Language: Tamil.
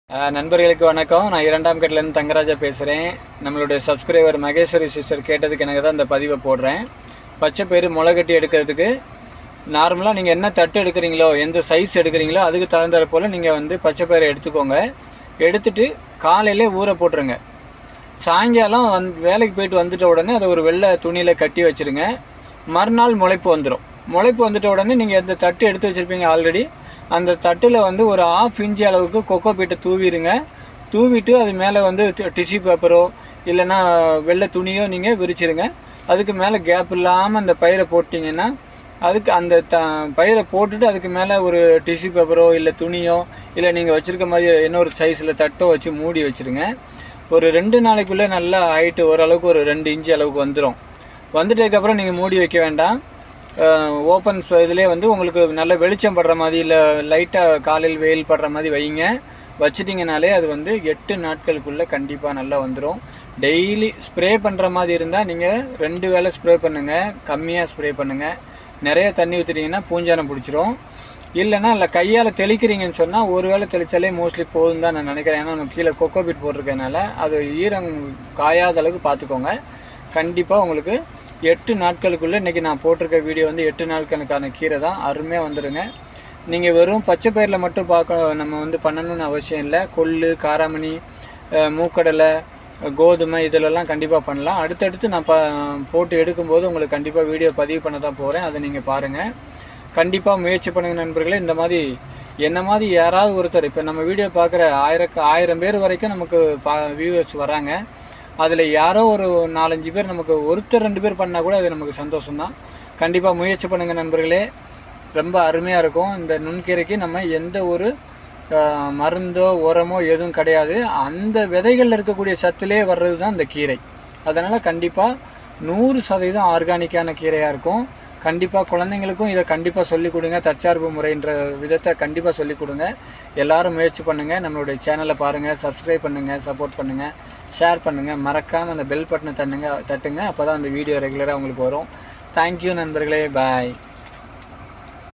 நண்பர்களுக்கு வணக்கம். நான் 2ஆம் கட்டிலேருந்து தங்கராஜா பேசுகிறேன். நம்மளுடைய சப்ஸ்கிரைபர் மகேஸ்வரி சிஸ்டர் கேட்டதுக்கு எனக்கு தான் இந்த பதிவை போடுறேன். பச்சை பயிறு முளைகட்டி எடுக்கிறதுக்கு நார்மலாக நீங்கள் என்ன தட்டு எடுக்கிறீங்களோ, எந்த சைஸ் எடுக்கிறீங்களோ அதுக்கு தகுந்தாற் போல் நீங்கள் பச்சை பயிரை எடுத்துக்கோங்க. எடுத்துகிட்டு காலையிலே ஊற போட்டுருங்க. சாயங்காலம் வேலைக்கு போயிட்டு வந்துட்ட உடனே அதை ஒரு வெள்ளை துணியில் கட்டி வச்சுருங்க. மறுநாள் முளைப்பு வந்துடும். முளைப்பு வந்துட்ட உடனே நீங்கள் எந்த தட்டு எடுத்து வச்சுருப்பீங்க ஆல்ரெடி, அந்த தட்டில் ஒரு 1/2 இன்ச்சு அளவுக்கு கொக்கோ பீட்டை தூவிடுங்க. தூவிட்டு அது மேலே டிஷ்யூ பேப்பரோ இல்லைன்னா வெள்ளை துணியோ நீங்கள் விரிச்சிருங்க. அதுக்கு மேலே கேப் இல்லாமல் அந்த பயிரை போட்டிங்கன்னா அதுக்கு அந்த பயிரை போட்டுட்டு அதுக்கு மேலே ஒரு டிஷ்யூ பேப்பரோ இல்லை துணியோ இல்லை நீங்கள் வச்சுருக்க மாதிரி இன்னொரு சைஸில் தட்டோ வச்சு மூடி வச்சுருங்க. ஒரு 2 நாளைக்குள்ளே நல்லா ஹைட்டு ஓரளவுக்கு ஒரு 2 இன்ச்சு அளவுக்கு வந்துடும். வந்துட்டதுக்கப்புறம் நீங்கள் மூடி வைக்க வேண்டாம். ஓப்பன் இதிலே உங்களுக்கு நல்ல வெளிச்சம் படுற மாதிரி இல்லை லைட்டாக காலையில் வெயில் படுற மாதிரி வைங்க. வச்சிட்டிங்கனாலே அது 8 நாட்களுக்குள்ளே கண்டிப்பாக நல்லா வந்துடும். டெய்லி ஸ்ப்ரே பண்ணுற மாதிரி இருந்தால் நீங்கள் 2 வேளை ஸ்ப்ரே பண்ணுங்கள். கம்மியாக ஸ்ப்ரே பண்ணுங்கள். நிறைய தண்ணி ஊற்றிட்டிங்கன்னா பூஞ்சானம் பிடிச்சிரும். இல்லைன்னா இல்லை கையால் தெளிக்கிறீங்கன்னு சொன்னால் ஒரு வேளை தெளித்தாலே மோஸ்ட்லி போதும் தான் நான் நினைக்கிறேன். ஏன்னா நம்ம கீழே கொக்கோ பீட் போட்டிருக்கனால அது ஈரம் காயாத அளவுக்கு பார்த்துக்கோங்க. கண்டிப்பாக உங்களுக்கு 8 நாட்களுக்குள்ளே இன்றைக்கி நான் போட்டிருக்க வீடியோ 8 நாட்களுக்கான கீரை தான். அருமையாக வந்துடுங்க. நீங்கள் வெறும் பச்சை பயிரில் மட்டும் நம்ம பண்ணணும்னு அவசியம் இல்லை. கொள்ளு, காராமணி, மூக்கடலை, கோதுமை இதிலெல்லாம் கண்டிப்பாக பண்ணலாம். அடுத்தடுத்து நான் போட்டு எடுக்கும்போது உங்களுக்கு கண்டிப்பாக வீடியோ பதிவு பண்ண தான் போகிறேன். அதை நீங்கள் பாருங்கள். கண்டிப்பாக முயற்சி பண்ணுங்கள் நண்பர்களே. இந்த மாதிரி என்ன மாதிரி யாராவது ஒருத்தர், இப்போ நம்ம வீடியோ பார்க்குற 1000 பேர் வரைக்கும் நமக்கு வியூவர்ஸ் வராங்க. அதில் யாரோ ஒரு 4-5 பேர் நமக்கு ஒருத்தர் 2 பேர் பண்ணால் கூட அது நமக்கு சந்தோஷம்தான். கண்டிப்பாக முயற்சி பண்ணுங்கள் நண்பர்களே. ரொம்ப அருமையாக இருக்கும். இந்த நுண்கீரைக்கு நம்ம எந்த ஒரு மருந்தோ உரமோ எதுவும் கிடையாது. அந்த விதைகளில் இருக்கக்கூடிய சத்துலேயே வர்றது தான் இந்த கீரை. அதனால் கண்டிப்பாக 100% ஆர்கானிக்கான கீரையாக இருக்கும். கண்டிப்பாக குழந்தைங்களுக்கும் இதை கண்டிப்பாக சொல்லிக் கொடுங்க. தற்சார்பு முறைன்ற விதத்தை கண்டிப்பாக சொல்லிக் கொடுங்க. எல்லோரும் முயற்சி பண்ணுங்கள். நம்மளுடைய சேனலை பாருங்கள், சப்ஸ்கிரைப் பண்ணுங்கள், சப்போர்ட் பண்ணுங்கள், ஷேர் பண்ணுங்கள். மறக்காமல் அந்த பெல் பட்டனை தட்டுங்க. அப்போ தான் அந்த வீடியோ ரெகுலராக உங்களுக்கு வரும். தேங்க்யூ நண்பர்களே. பாய்.